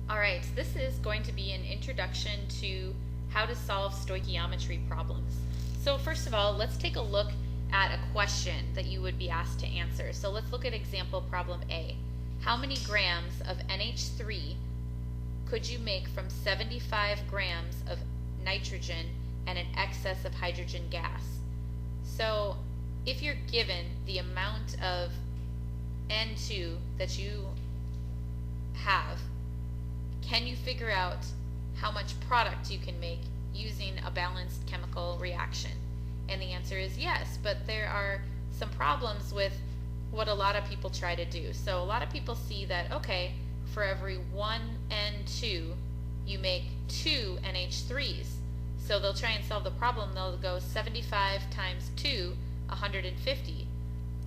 Alright, this is going to be an introduction to how to solve stoichiometry problems. So first of all, let's take a look at a question that you would be asked to answer. So let's look at example problem A. How many grams of NH3 could you make from 75 grams of nitrogen and an excess of hydrogen gas? So if you're given the amount of N2 that you have, can you figure out how much product you can make using a balanced chemical reaction? And the answer is yes, but there are some problems with what a lot of people try to do. So a lot of people see that, okay, for every one N2, you make two NH3s. So they'll try and solve the problem. They'll go 75 times 2, 150.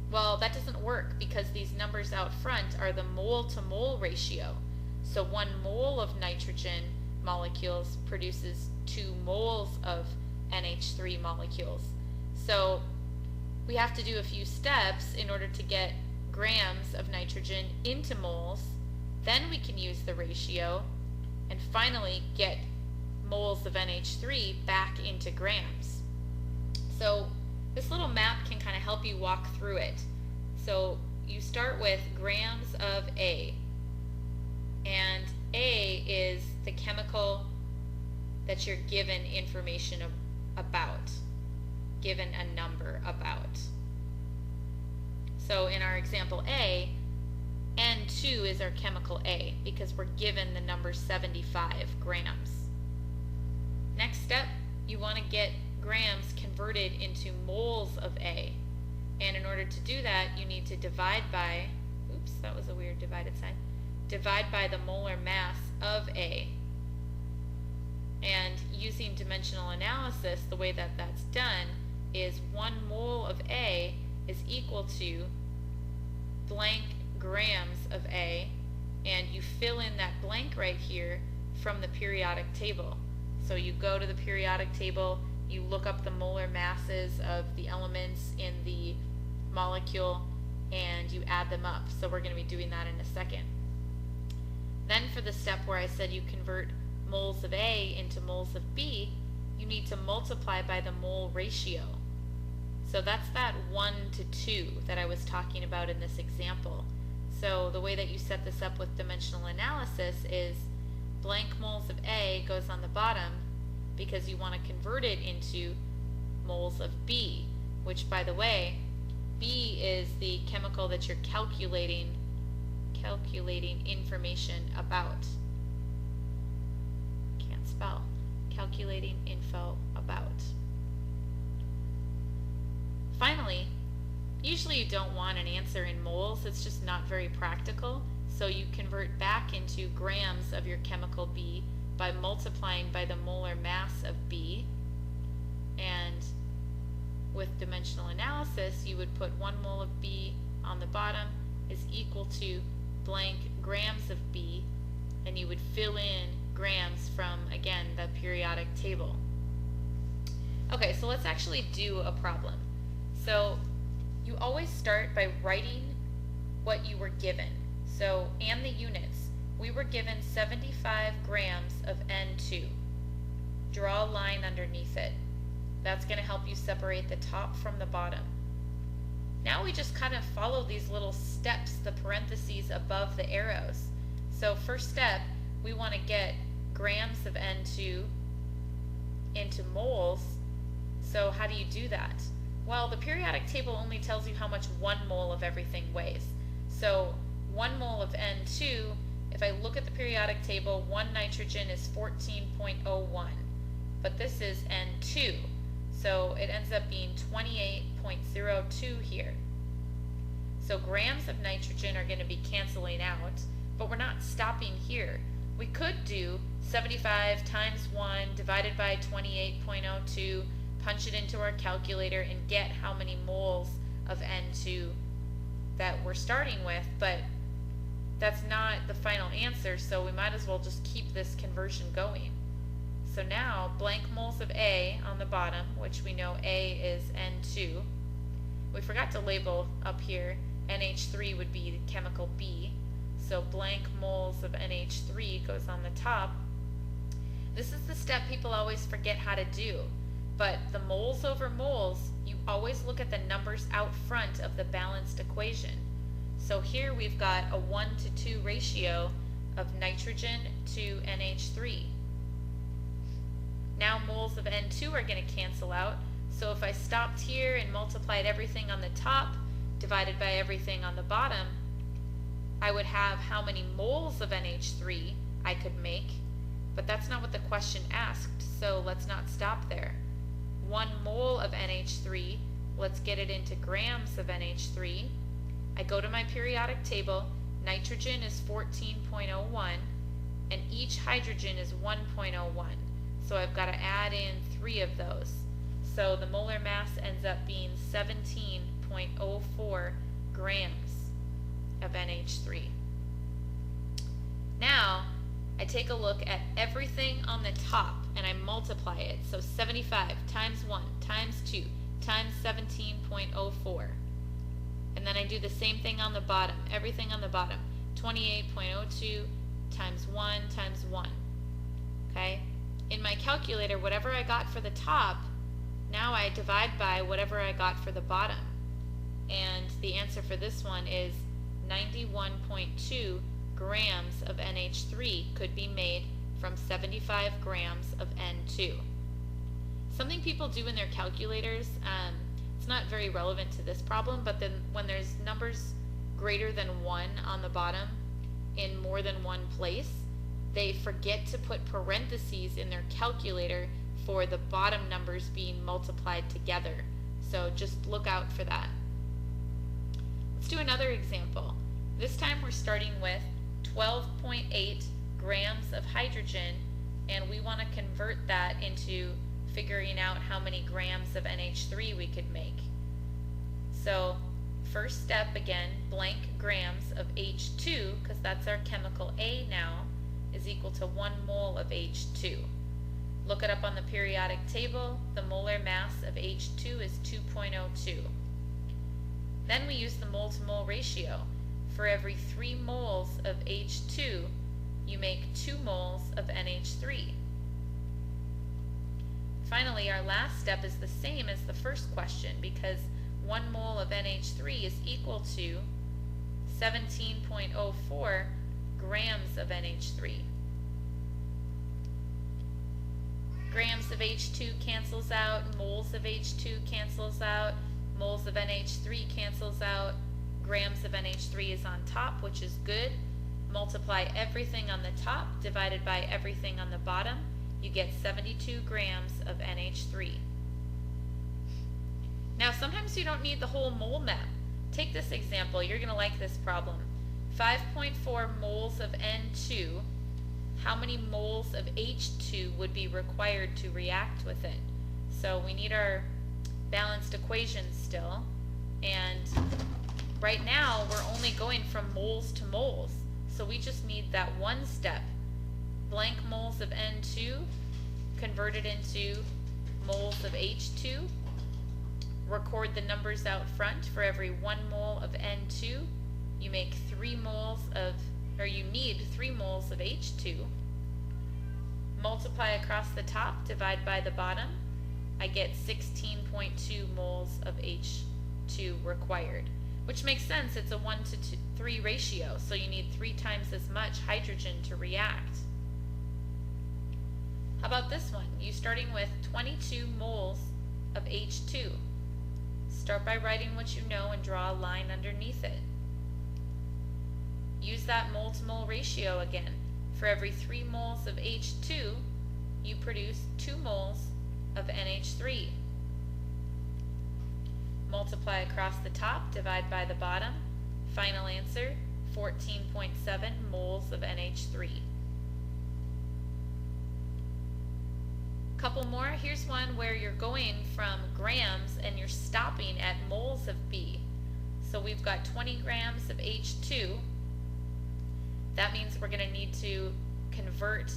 Well, that doesn't work because these numbers out front are the mole-to-mole ratio. So 1 mole of nitrogen molecules produces 2 moles of NH3 molecules. So we have to do a few steps in order to get grams of nitrogen into moles. Then we can use the ratio and finally get moles of NH3 back into grams. So this little map can kind of help you walk through it. So you start with grams of A. And A is the chemical that you're given information about, given a number about. So in our example A, N2 is our chemical A because we're given the number 75 grams. Next step, you want to get grams converted into moles of A. And in order to do that, you need to divide by, oops, that was a weird divided sign, divide by the molar mass of A. And using dimensional analysis, the way that that's done is 1 mole of A is equal to blank grams of A, and you fill in that blank right here from the periodic table. So you go to the periodic table, you look up the molar masses of the elements in the molecule, and you add them up. So we're going to be doing that in a second. Then for the step where I said you convert moles of A into moles of B, you need to multiply by the mole ratio. So that's that 1 to 2 that I was talking about in this example. So the way that you set this up with dimensional analysis is blank moles of A goes on the bottom because you want to convert it into moles of B, which, by the way, B is the chemical that you're calculating information about. Can't spell. Calculating info about. Finally, usually you don't want an answer in moles. It's just not very practical. So you convert back into grams of your chemical B by multiplying by the molar mass of B. And with dimensional analysis, you would put 1 mole of B on the bottom is equal to blank grams of B, and you would fill in grams from, again, the periodic table. Okay, so let's actually do a problem. So you always start by writing what you were given. So, and the units. We were given 75 grams of N2. Draw a line underneath it. That's going to help you separate the top from the bottom. Now we just kind of follow these little steps, the parentheses above the arrows. So first step, we want to get grams of N2 into moles. So how do you do that? Well, the periodic table only tells you how much 1 mole of everything weighs. So 1 mole of N2, if I look at the periodic table, 1 nitrogen is 14.01, but this is N2. So it ends up being 28.02 here. So grams of nitrogen are going to be canceling out, but we're not stopping here. We could do 75 times 1 divided by 28.02, punch it into our calculator and get how many moles of N2 that we're starting with, but that's not the final answer, so we might as well just keep this conversion going. So now, blank moles of A on the bottom, which we know A is N2. We forgot to label up here, NH3 would be the chemical B. So blank moles of NH3 goes on the top. This is the step people always forget how to do. But the moles over moles, you always look at the numbers out front of the balanced equation. So here we've got a 1 to 2 ratio of nitrogen to NH3. Now moles of N2 are going to cancel out. So if I stopped here and multiplied everything on the top divided by everything on the bottom, I would have how many moles of NH3 I could make. But that's not what the question asked, so let's not stop there. 1 mole of NH3, let's get it into grams of NH3. I go to my periodic table, nitrogen is 14.01, and each hydrogen is 1.01. So I've got to add in 3 of those. So the molar mass ends up being 17.04 grams of NH3. Now, I take a look at everything on the top and I multiply it. So 75 times 1 times 2 times 17.04. And then I do the same thing on the bottom, everything on the bottom. 28.02 times 1 times 1. Okay? In my calculator, whatever I got for the top, now I divide by whatever I got for the bottom. And the answer for this one is 91.2 grams of NH3 could be made from 75 grams of N2. Something people do in their calculators, it's not very relevant to this problem, but then when there's numbers greater than 1 on the bottom in more than one place, they forget to put parentheses in their calculator for the bottom numbers being multiplied together. So just look out for that. Let's do another example. This time we're starting with 12.8 grams of hydrogen, and we want to convert that into figuring out how many grams of NH3 we could make. So first step again, blank grams of H2, because that's our chemical A now, is equal to 1 mole of H2. Look it up on the periodic table. The molar mass of H2 is 2.02. Then we use the mole-to-mole ratio. For every 3 moles of H2, you make 2 moles of NH3. Finally, our last step is the same as the first question, because 1 mole of NH3 is equal to 17.04 grams of NH3. Grams of H2 cancels out, moles of H2 cancels out, moles of NH3 cancels out, grams of NH3 is on top, which is good. Multiply everything on the top divided by everything on the bottom, you get 72 grams of NH3. Now sometimes you don't need the whole mole map. Take this example, you're going to like this problem. 5.4 moles of N2, how many moles of H2 would be required to react with it? So we need our balanced equations still, and right now we're only going from moles to moles, so we just need that one step. Blank moles of N2 converted into moles of H2. Record the numbers out front. For every 1 mole of N2, you make 3 moles of, or you need 3 moles of H2. Multiply across the top, divide by the bottom. I get 16.2 moles of H2 required, which makes sense. It's a 1 to 3 ratio, so you need 3 times as much hydrogen to react. How about this one? You're starting with 22 moles of H2. Start by writing what you know and draw a line underneath it. Use that mole-to-mole ratio again. For every 3 moles of H2, you produce 2 moles of NH3. Multiply across the top, divide by the bottom. Final answer, 14.7 moles of NH3. Couple more. Here's one where you're going from grams and you're stopping at moles of B. So we've got 20 grams of H2. That means we're going to need to convert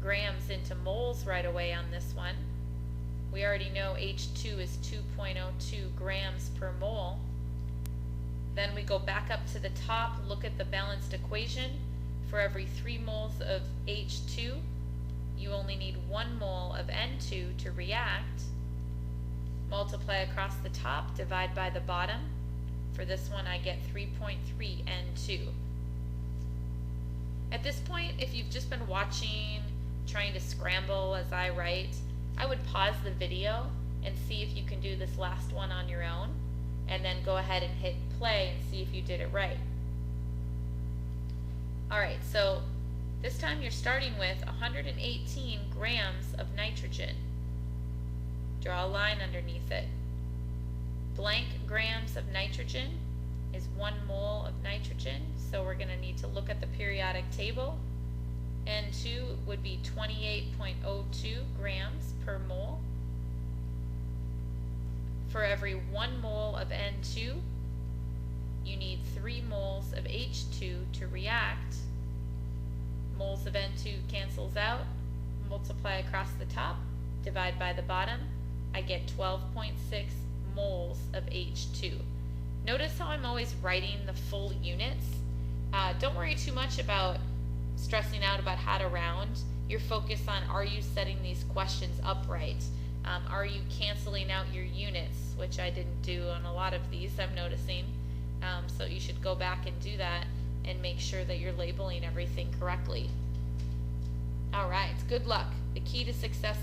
grams into moles right away on this one. We already know H2 is 2.02 grams per mole. Then we go back up to the top, look at the balanced equation. For every 3 moles of H2, you only need 1 mole of N2 to react. Multiply across the top, divide by the bottom. For this one, I get 3.3 N2. At this point, if you've just been watching, trying to scramble as I write, I would pause the video and see if you can do this last one on your own, and then go ahead and hit play and see if you did it right. Alright, so this time you're starting with 118 grams of nitrogen. Draw a line underneath it. Blank grams of nitrogen is 1 mole of nitrogen, so we're going to need to look at the periodic table. N2 would be 28.02 grams per mole. For every 1 mole of N2, you need 3 moles of H2 to react. Moles of N2 cancels out, multiply across the top, divide by the bottom. I get 12.6 moles of H2. Notice how I'm always writing the full units. Don't worry too much about stressing out about how to round. Your focus on, are you setting these questions up right? Are you canceling out your units, which I didn't do on a lot of these, I'm noticing. So you should go back and do that and make sure that you're labeling everything correctly. Alright, good luck. The key to success